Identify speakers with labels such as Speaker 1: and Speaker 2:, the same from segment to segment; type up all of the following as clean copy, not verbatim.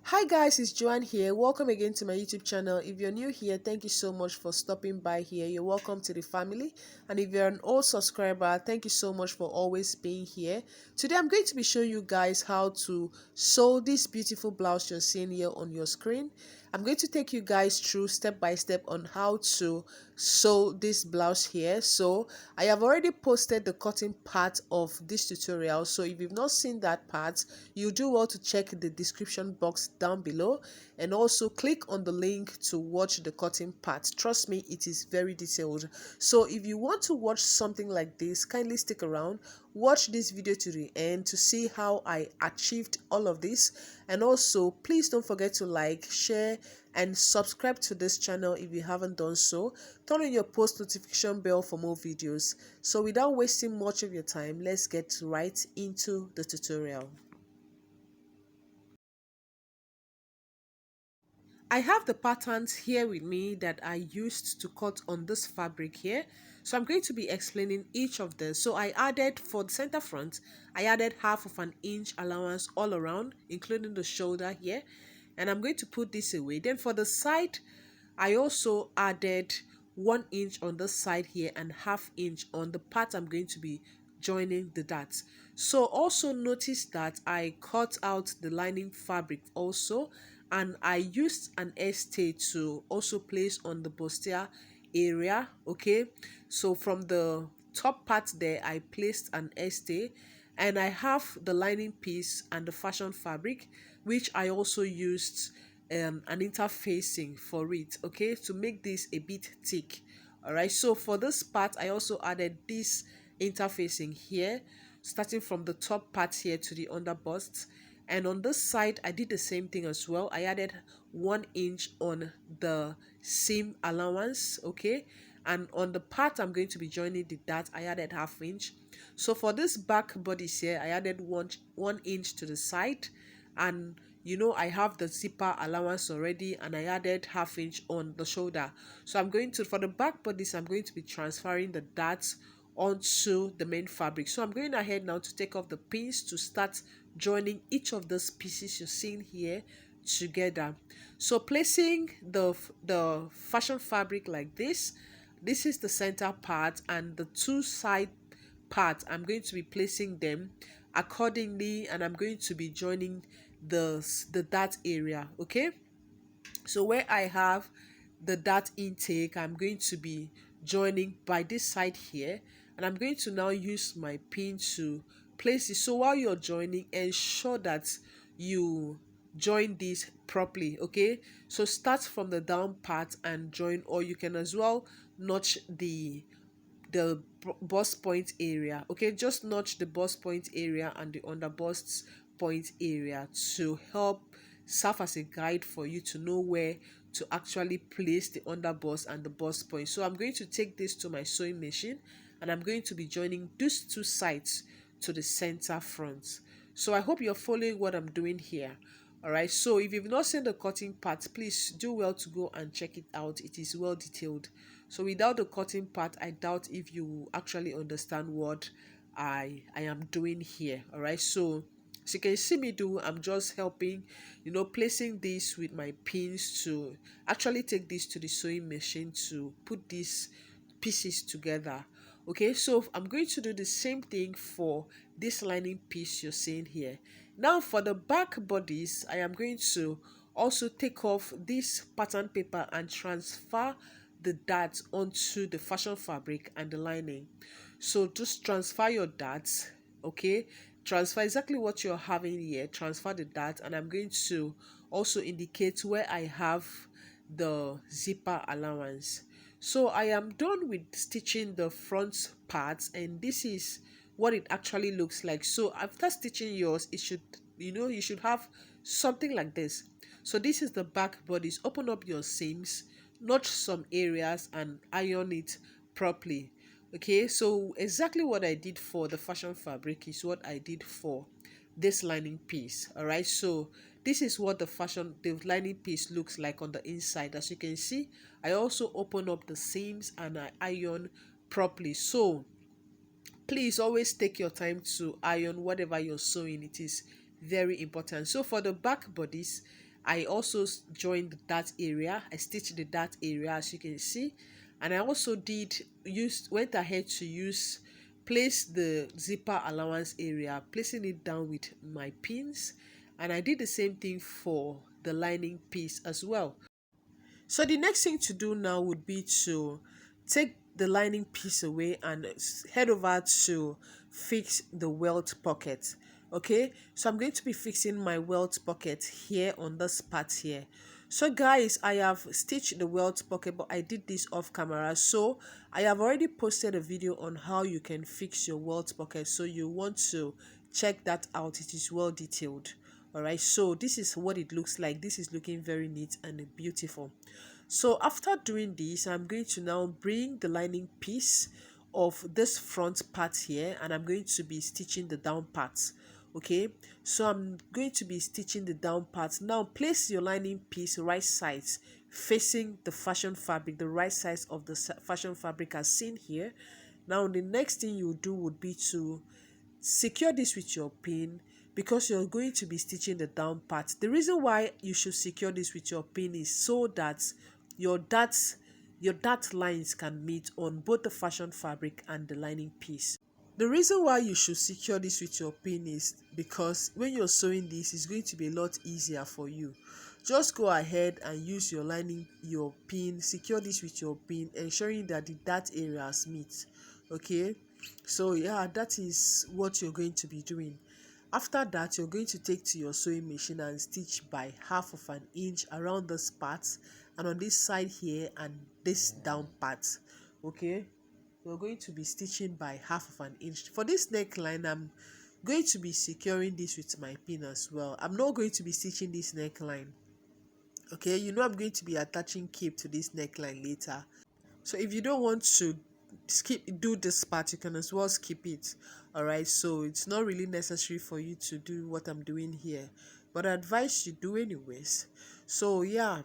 Speaker 1: Hi guys, it's Joanne here. Welcome again to my YouTube channel. If you're new here, thank you so much for stopping by here. You're welcome to the family. And if you're an old subscriber, thank you so much for always being here. Today I'm going to be showing you guys how to sew this beautiful blouse you're seeing here on your screen. I'm going to take you guys through step by step on how to sew this blouse here. So I have already posted the cutting part of this tutorial. So if you've not seen that part, you do well to check the description box down below and also click on the link to watch the cutting part. Trust me, it is very detailed. So if you want to watch something like this, kindly stick around, watch this video to the end to see how I achieved all of this. And also please don't forget to like, share and subscribe to this channel if you haven't done so. Turn on your post notification bell for more videos. So without wasting much of your time, let's get right into the tutorial. I have the patterns here with me that I used to cut on this fabric here. So I'm going to be explaining each of them. So I added, for the center front, I added half of an inch allowance all around, including the shoulder here. And I'm going to put this away. Then for the side, I also added 1 inch on this side here and ½ inch on the part I'm going to be joining the darts. So also notice that I cut out the lining fabric also, and I used an stay to also place on the bustier area. Okay, so from the top part there I placed an stay, and I have the lining piece and the fashion fabric, which I also used an interfacing for it, okay, to make this a bit thick. All right, so for this part I also added this interfacing here, starting from the top part here to the under bust. And on this side I did the same thing as well. I added 1 inch on the seam allowance, okay, and on the part I'm going to be joining the dart I added ½ inch. So for this back bodice here I added 1 inch to the side, and I have the zipper allowance already, and I added ½ inch on the shoulder. So I'm going to, for the back bodice, I'm going to be transferring the darts onto the main fabric. So I'm going ahead now to take off the pins to start joining each of those pieces you're seeing here together. So placing the fashion fabric like this is the center part, and the two side parts I'm going to be placing them accordingly, and I'm going to be joining the dart area. Okay, so where I have the dart intake, I'm going to be joining by this side here, and I'm going to now use my pin to place it. So while you're joining, ensure that you join this properly. Okay, so start from the down part and join, or you can as well notch the bust point area. Okay, just notch the bust point area and the under bust point area to help serve as a guide for you to know where to actually place the under bust and the bust point. So I'm going to take this to my sewing machine, and I'm going to be joining these two sides to the center front. So I hope you're following what I'm doing here. All right, so if you've not seen the cutting part, please do well to go and check it out. It is well detailed. So without the cutting part, I doubt if you actually understand what I am doing here. All right, so as you can see me do, I'm just helping, placing this with my pins to actually take this to the sewing machine to put these pieces together. Okay, so I'm going to do the same thing for this lining piece you're seeing here. Now for the back bodies, I am going to also take off this pattern paper and transfer the darts onto the fashion fabric and the lining. So just transfer your darts, okay, transfer exactly what you're having here, transfer the dart, and I'm going to also indicate where I have the zipper allowance. So I am done with stitching the front parts, and this is what it actually looks like. So after stitching yours, it should, you should have something like this. So this is the back bodies. Open up your seams, notch some areas, and iron it properly. Okay, so exactly what I did for the fashion fabric is what I did for this lining piece. All right, so this is what the lining piece looks like on the inside. As you can see, I also open up the seams and I iron properly. So please always take your time to iron whatever you're sewing. It is very important. So for the back bodies, I also joined that area. I stitched the that area, as you can see. And I also went ahead to place the zipper allowance area, placing it down with my pins. And I did the same thing for the lining piece as well. So the next thing to do now would be to take the lining piece away and head over to fix the welt pocket. Okay, so I'm going to be fixing my welt pocket here on this part here. So guys, I have stitched the welt pocket, but I did this off camera. So I have already posted a video on how you can fix your welt pocket, so you want to check that out. It is well detailed. All right, so this is what it looks like. This is looking very neat and beautiful. So after doing this, I'm going to now bring the lining piece of this front part here, and I'm going to be stitching the down part. Okay, so I'm going to be stitching the down part. Now place your lining piece right sides facing the fashion fabric, the right sides of the fashion fabric as seen here. Now the next thing you do would be to secure this with your pin, because you're going to be stitching the down part. The reason why you should secure this with your pin is so that your dart lines can meet on both the fashion fabric and the lining piece. The reason why you should secure this with your pin is because when you're sewing this, it's going to be a lot easier for you. Just go ahead and use your pin, secure this with your pin, ensuring that the dart areas meet. Okay, so yeah, that is what you're going to be doing. After that, you're going to take to your sewing machine and stitch by 1/2 inch around this part, and on this side here and this down part. Okay, you're going to be stitching by 1/2 inch. For this neckline, I'm going to be securing this with my pin as well. I'm not going to be stitching this neckline. Okay, I'm going to be attaching cape to this neckline later. So if you don't want to do this part, you can as well skip it. All right, so it's not really necessary for you to do what I'm doing here, but I advise you do anyways. So yeah,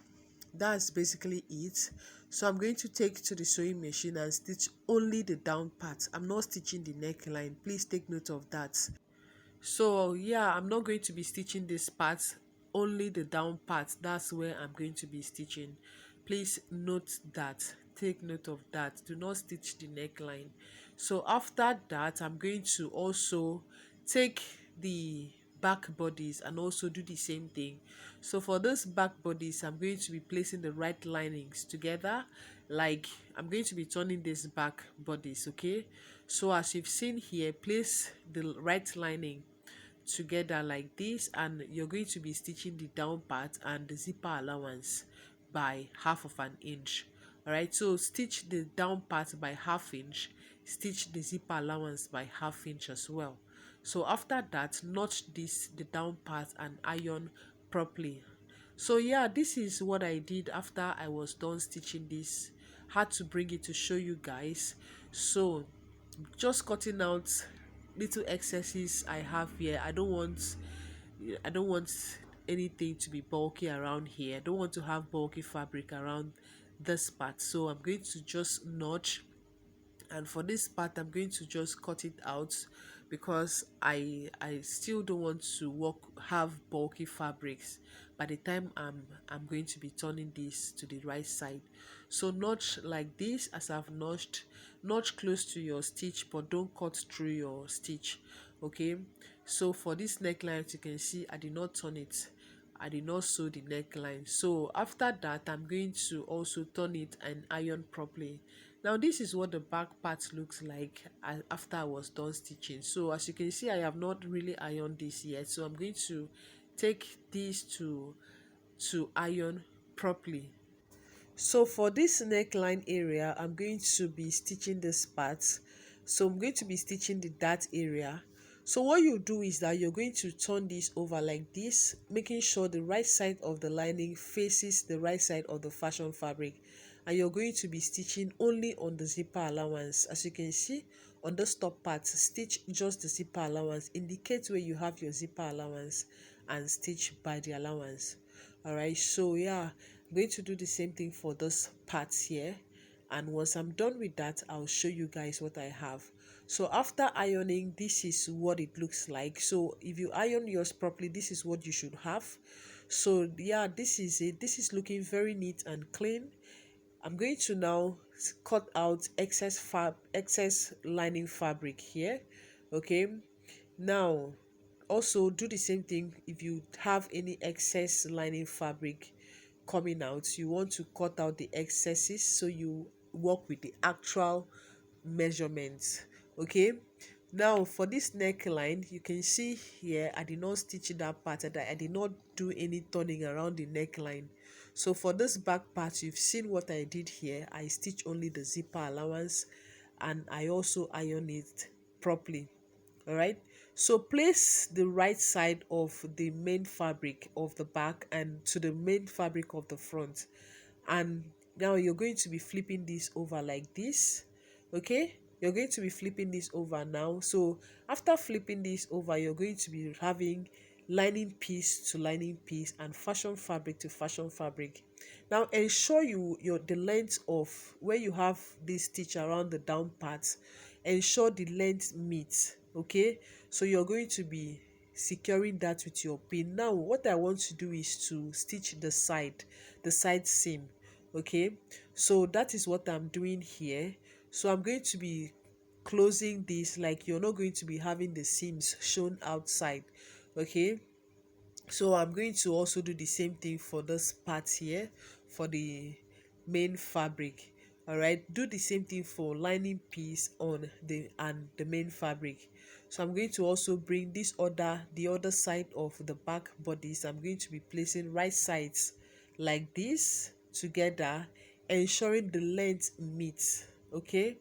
Speaker 1: that's basically it. So I'm going to take to the sewing machine and stitch only the down part. I'm not stitching the neckline. Please take note of that. So yeah, I'm not going to be stitching this part, only the down part. That's where I'm going to be stitching. Please note that, take note of that. Do not stitch the neckline. So after that, I'm going to also take the back bodies and also do the same thing. So for those back bodies, I'm going to be placing the right linings together, like I'm going to be turning these back bodies. Okay, so as you've seen here, place the right lining together like this, and you're going to be stitching the down part and the zipper allowance by 1/2 inch. All right, so stitch the down part by 1/2 inch, stitch the zipper allowance by 1/2 inch as well. So after that, notch the down part and iron properly. So yeah, this is what I did after I was done stitching this. Had to bring it to show you guys. So just cutting out little excesses I have here. I don't want anything to be bulky around here. I don't want to have bulky fabric around this part, so I'm going to just notch, and for this part I'm going to just cut it out, because I still don't want to have bulky fabrics by the time I'm going to be turning this to the right side. So notch like this as I've notched. Notch close to your stitch, but don't cut through your stitch. Okay, so for this neckline, as you can see, I did not turn it. I did not sew the neckline. So after that, I'm going to also turn it and iron properly. Now this is what the back part looks like after I was done stitching. So as you can see, I have not really ironed this yet, so I'm going to take this to iron properly. So for this neckline area, I'm going to be stitching this part. So I'm going to be stitching the dart area. So what you do is that you're going to turn this over like this, making sure the right side of the lining faces the right side of the fashion fabric, and you're going to be stitching only on the zipper allowance. As you can see on the top part, stitch just the zipper allowance, indicate where you have your zipper allowance, and stitch by the allowance. All right, so yeah, I'm going to do the same thing for this part here, and once I'm done with that, I'll show you guys what I have. So after ironing, this is what it looks like. So if you iron yours properly, this is what you should have. So yeah, this is it. This is looking very neat and clean. I'm going to now cut out excess lining fabric here. Okay, now also do the same thing. If you have any excess lining fabric coming out, you want to cut out the excesses, so you work with the actual measurements. Okay, now for this neckline, you can see here I did not stitch that part, that I did not do any turning around the neckline. So for this back part, you've seen what I did here. I stitch only the zipper allowance, and I also iron it properly. All right, so place the right side of the main fabric of the back and to the main fabric of the front, and now you're going to be flipping this over like this. Okay, you're going to be flipping this over now. So after flipping this over, you're going to be having lining piece to lining piece and fashion fabric to fashion fabric. Now ensure your the length of where you have this stitch around the down part, ensure the length meets. Okay, so you're going to be securing that with your pin. Now what I want to do is to stitch the side seam. Okay, so that is what I'm doing here. So I'm going to be closing this, like you're not going to be having the seams shown outside. Okay, so I'm going to also do the same thing for this part here, for the main fabric. All right, do the same thing for lining piece on the main fabric. So I'm going to also bring the other side of the back bodies. I'm going to be placing right sides like this together, ensuring the length meets. Okay,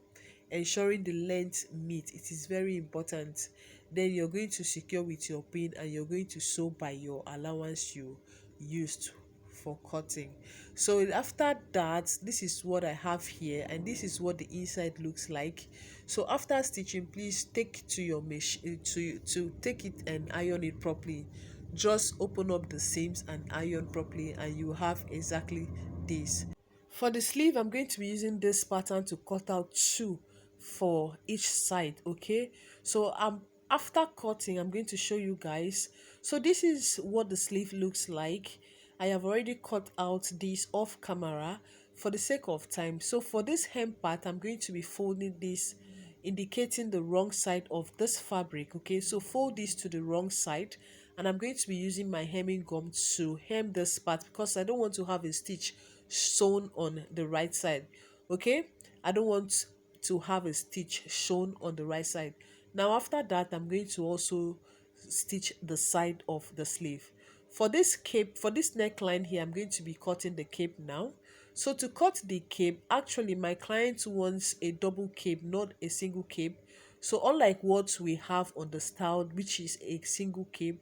Speaker 1: ensuring the length meet, it is very important. Then you're going to secure with your pin, and you're going to sew by your allowance you used for cutting. So after that, this is what I have here, and this is what the inside looks like. So after stitching, please take to your machine to take it and iron it properly. Just open up the seams and iron properly, and you have exactly this. For the sleeve, I'm going to be using this pattern to cut out two for each side. Okay, so after cutting, I'm going to show you guys. So this is what the sleeve looks like. I have already cut out this off camera for the sake of time. So for this hem part, I'm going to be folding this, indicating the wrong side of this fabric. Okay, so fold this to the wrong side, and I'm going to be using my hemming gum to hem this part, because I don't want to have a stitch sewn on the right side. Okay, I don't want to have a stitch shown on the right side. Now after that, I'm going to also stitch the side of the sleeve. For this cape, for this neckline here, I'm going to be cutting the cape now. So to cut the cape, actually my client wants a double cape, not a single cape. So unlike what we have on the style, which is a single cape,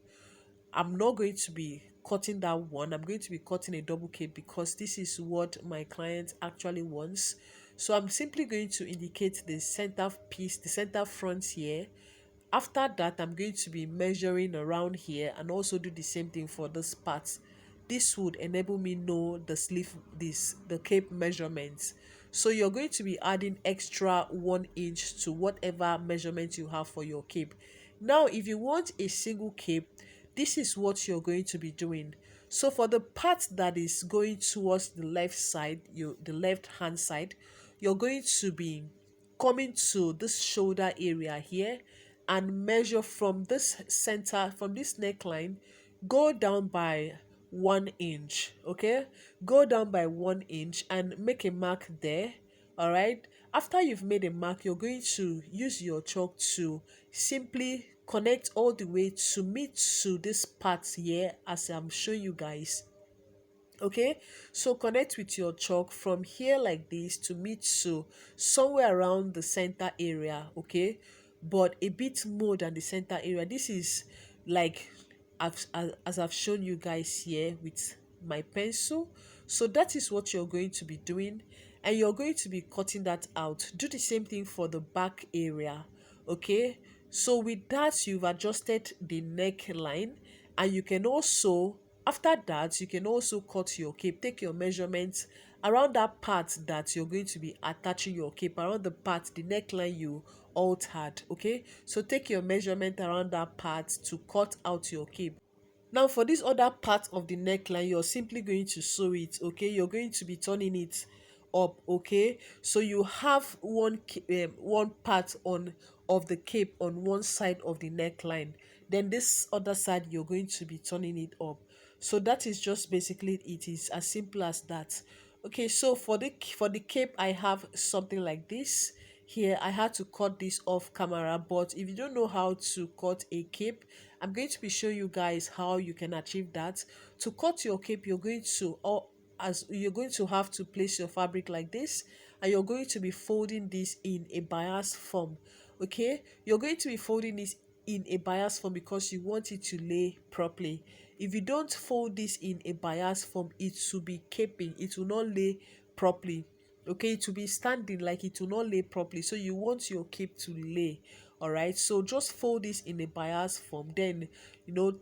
Speaker 1: I'm not going to be cutting that one. I'm going to be cutting a double cape, because this is what my client actually wants. So I'm simply going to indicate the center piece, the center front here. After that, I'm going to be measuring around here, and also do the same thing for this part. This would enable me know the sleeve, the cape measurements. So you're going to be adding extra 1 inch to whatever measurement you have for your cape. Now if you want a single cape, this is what you're going to be doing. So for the part that is going towards the left side, the left hand side, you're going to be coming to this shoulder area here, and measure from this center, from this neckline, go down by 1 inch. Okay, go down by 1 inch and make a mark there. All right, after you've made a mark, you're going to use your chalk to simply connect all the way to meet to this part here, as I'm showing you guys. Okay, so connect with your chalk from here like this to meet to somewhere around the center area. Okay, but a bit more than the center area. This is like as I've shown you guys here with my pencil. So that is what you're going to be doing, and you're going to be cutting that out. Do the same thing for the back area. Okay, so with that, you've adjusted the neckline, and you can also, after that, you can also cut your cape. Take your measurements around that part that you're going to be attaching your cape, around the part, the neckline you altered. Okay, so take your measurement around that part to cut out your cape. Now for this other part of the neckline, you're simply going to sew it, okay? You're going to be turning it up, okay? So you have one part on of the cape on one side of the neckline. Then this other side you're going to be turning it up. So that is just basically it, is as simple as that. Okay, so for the cape I have something like this. Here I had to cut this off camera, but if you don't know how to cut a cape, I'm going to be showing you guys how you can achieve that. To cut your cape, you're going to, or as you're going to have to place your fabric like this, and you're going to be folding this in a bias form. Okay, you're going to be folding this in a bias form because you want it to lay properly. If you don't fold this in a bias form, it will be caping, it will not lay properly. Okay, to be standing, like it will not lay properly, so you want your cape to lay. All right, so just fold this in a bias form, then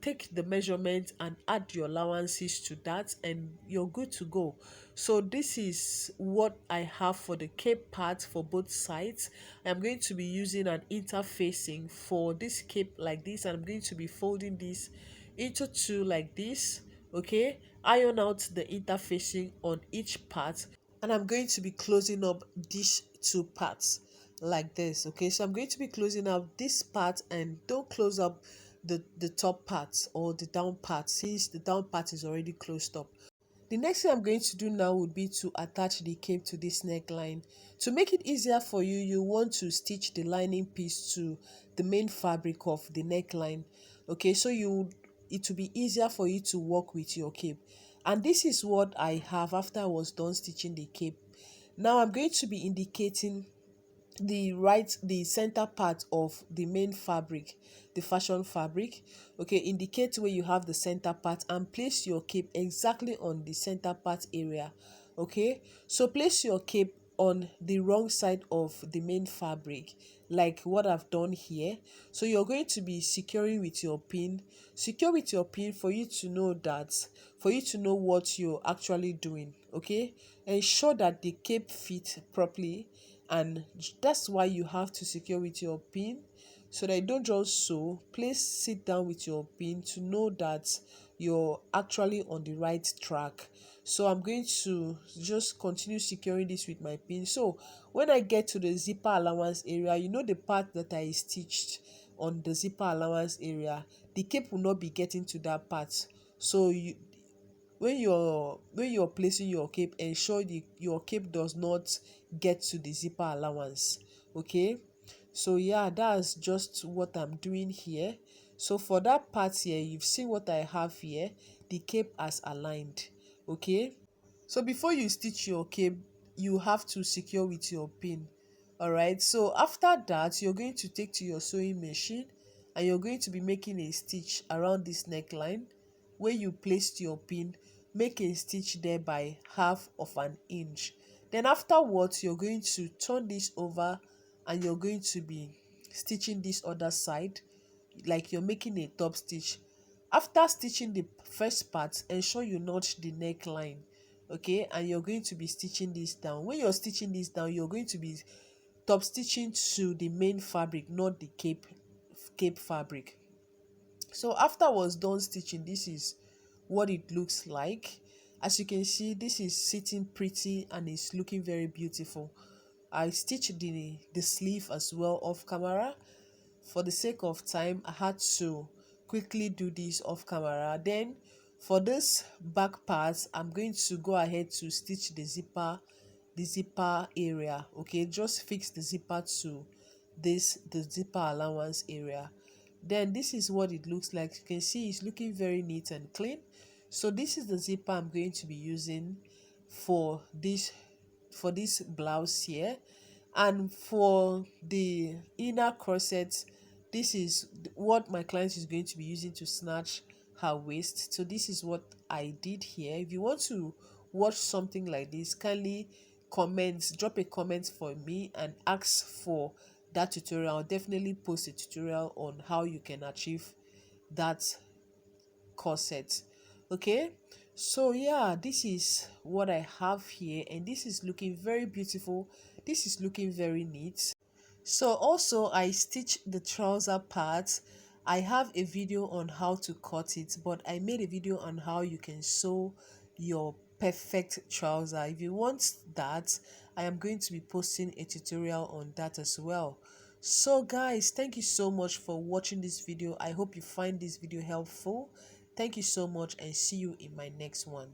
Speaker 1: take the measurement and add your allowances to that, and you're good to go. So this is what I have for the cape part for both sides. I'm going to be using an interfacing for this cape like this, and I'm going to be folding this into two like this. Okay, iron out the interfacing on each part, and I'm going to be closing up these two parts like this. Okay, so I'm going to be closing up this part, and don't close up the top part or the down part, since the down part is already closed up. The next thing I'm going to do now would be to attach the cape to this neckline. To make it easier for you, you want to stitch the lining piece to the main fabric of the neckline. Okay, so it will be easier for you to work with your cape. And this is what I have after I was done stitching the cape. Now I'm going to be indicating the center part of the main fabric, the fashion fabric. Okay, indicate where you have the center part and place your cape exactly on the center part area. Okay, so place your cape on the wrong side of the main fabric, like what I've done here. So you're going to be securing with your pin. Secure with your pin for you to know that, for you to know what you're actually doing. Okay, ensure that the cape fits properly, and that's why you have to secure with your pin, so that you don't just sew. Please sit down with your pin to know that you're actually on the right track. So I'm going to just continue securing this with my pin. So when I get to the zipper allowance area, the part that I stitched on the zipper allowance area, the cape will not be getting to that part. So when you're placing your cape, ensure your cape does not get to the zipper allowance. Okay, so yeah, that's just what I'm doing here. So for that part here, you've seen what I have here. The cape as aligned. Okay, so before you stitch your cape, you have to secure with your pin. All right, so after that, you're going to take to your sewing machine, and you're going to be making a stitch around this neckline where you placed your pin. Make a stitch there by half of an inch. Then afterwards, you're going to turn this over, and you're going to be stitching this other side like you're making a top stitch. After stitching the first part, ensure you notch the neckline. Okay, and you're going to be stitching this down. When you're stitching this down, you're going to be top stitching to the main fabric, not the cape fabric. So after I was done stitching, this is what it looks like. As you can see, this is sitting pretty and it's looking very beautiful. I stitched the sleeve as well off camera. For the sake of time, I had to quickly do this off camera. Then for this back part, I'm going to go ahead to stitch the zipper area. Okay, just fix the zipper to the zipper allowance area. Then this is what it looks like. You can see it's looking very neat and clean. So this is the zipper I'm going to be using for this blouse here. And for the inner corset, this is what my client is going to be using to snatch her waist. So this is what I did here. If you want to watch something like this, kindly drop a comment for me and ask for that tutorial. I'll definitely post a tutorial on how you can achieve that corset. Okay, so yeah, this is what I have here, and this is looking very beautiful. This is looking very neat. So also I stitched the trouser part, I have a video on how to cut it, but I made a video on how you can sew your perfect trouser. If you want that, I am going to be posting a tutorial on that as well. So guys, thank you so much for watching this video. I hope you find this video helpful. Thank you so much and see you in my next one.